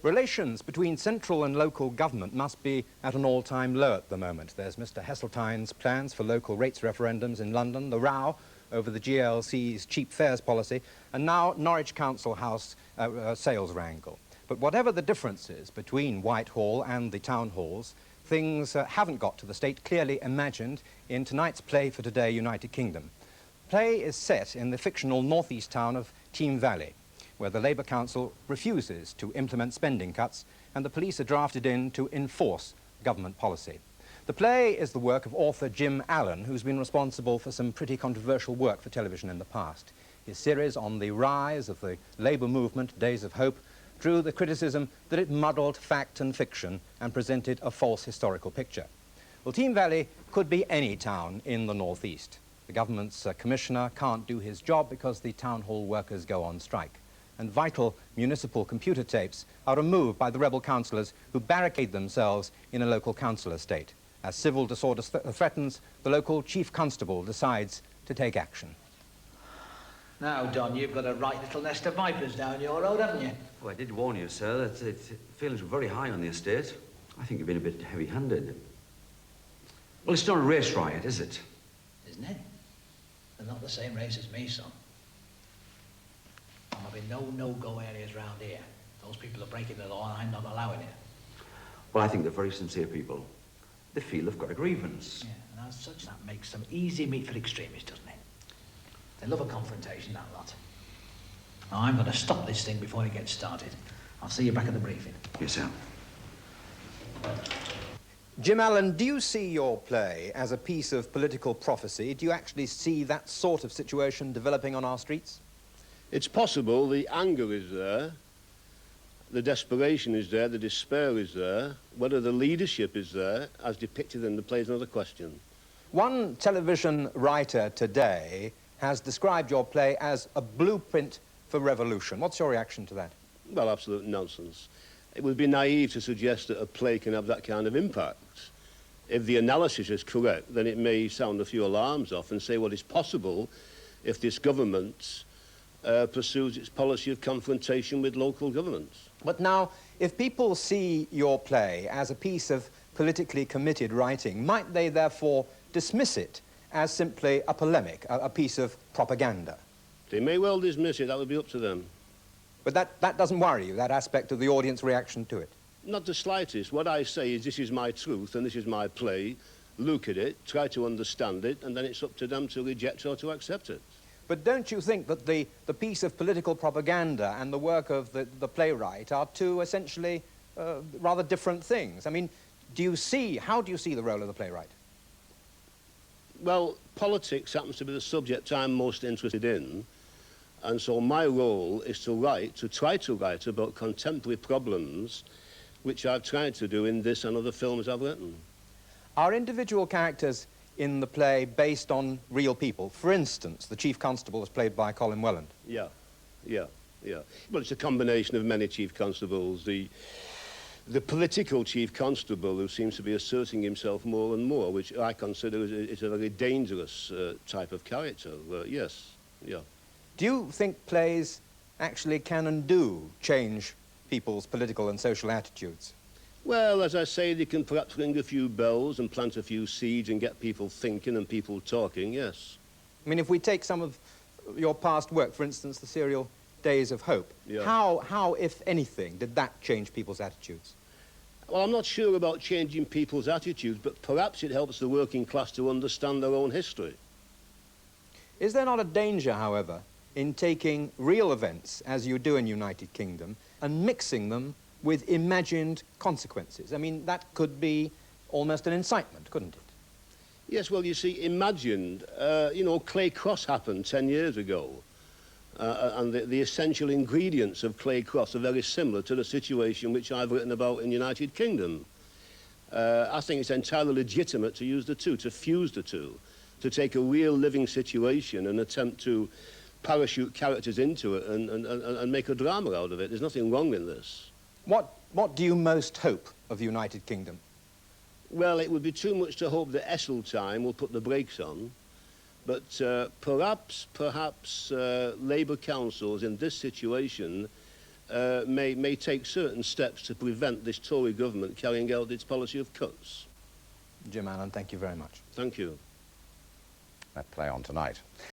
Relations between central and local government must be at an all-time low at the moment. There's Mr. Heseltine's plans for local rates referendums in London, the row over the GLC's cheap fares policy, and now Norwich Council House sales wrangle. But whatever the differences between Whitehall and the town halls, things haven't got to the state clearly imagined in tonight's play for today, United Kingdom. The play is set in the fictional northeast town of Team Valley, where the Labour Council refuses to implement spending cuts and the police are drafted in to enforce government policy. The play is the work of author Jim Allen, who's been responsible for some pretty controversial work for television in the past. His series on the rise of the Labour movement, Days of Hope, drew the criticism that it muddled fact and fiction and presented a false historical picture. Well, Team Valley could be any town in the northeast. The government's commissioner can't do his job because the town hall workers go on strike, and vital municipal computer tapes are removed by the rebel councillors who barricade themselves in a local council estate. As civil disorder threatens, the local chief constable decides to take action. Now, Don, you've got a right little nest of vipers down your road, haven't you? Oh, I did warn you, sir, that feelings were very high on the estate. I think you've been a bit heavy-handed. Well, it's not a race riot, is it? Isn't it? They're not the same race as me, son. There'll be no no-go areas round here. Those people are breaking the law and I'm not allowing it. Well, I think they're very sincere people. They feel they've got a grievance. Yeah, and as such, that makes them easy meat for extremists, doesn't it? They love a confrontation, that lot. Now, I'm going to stop this thing before it gets started. I'll see you back at the briefing. Yes, sir. Jim Allen, do you see your play as a piece of political prophecy? Do you actually see that sort of situation developing on our streets? It's possible. The anger is there, the desperation is there, the despair is there. Whether the leadership is there, as depicted in the play, is another question. One television writer today has described your play as a blueprint for revolution. What's your reaction to that? Well, absolute nonsense. It would be naive to suggest that a play can have that kind of impact. If the analysis is correct, then it may sound a few alarms off and say what is possible if this government pursues its policy of confrontation with local governments. But now, if people see your play as a piece of politically committed writing, might they therefore dismiss it as simply a polemic, a piece of propaganda? They may well dismiss it. That would be up to them. But that doesn't worry you, that aspect of the audience reaction to it? Not the slightest. What I say is this is my truth and this is my play. Look at it, try to understand it, and then it's up to them to reject or to accept it. But don't you think that the piece of political propaganda and the work of the playwright are two essentially rather different things? I mean, how do you see the role of the playwright? Well, politics happens to be the subject I'm most interested in, and so my role is to try to write about contemporary problems, which I've tried to do in this and other films I've written. Are individual characters in the play based on real people? For instance, the chief constable is played by Colin Welland. Yeah. Well, it's a combination of many chief constables. The political chief constable who seems to be asserting himself more and more, which I consider is a very dangerous type of character. Yes, yeah. Do you think plays actually can and do change people's political and social attitudes? Well, as I say, they can perhaps ring a few bells and plant a few seeds and get people thinking and people talking, yes. I mean, if we take some of your past work, for instance, the serial Days of Hope, yeah. How, if anything, did that change people's attitudes? Well, I'm not sure about changing people's attitudes, but perhaps it helps the working class to understand their own history. Is there not a danger, however, in taking real events, as you do in United Kingdom, and mixing them with imagined consequences? I mean, that could be almost an incitement, couldn't it? Yes, well, you see, imagined, you know, Clay Cross happened 10 years ago, and the essential ingredients of Clay Cross are very similar to the situation which I've written about in United Kingdom. I think it's entirely legitimate to use the two, to fuse the two, to take a real living situation and attempt to parachute characters into it and make a drama out of it. There's nothing wrong in this. What do you most hope of the United Kingdom? Well, it would be too much to hope that Esseltine will put the brakes on, but perhaps Labour councils in this situation may take certain steps to prevent this Tory government carrying out its policy of cuts. Jim Allen, thank you very much. Thank you. That play on tonight.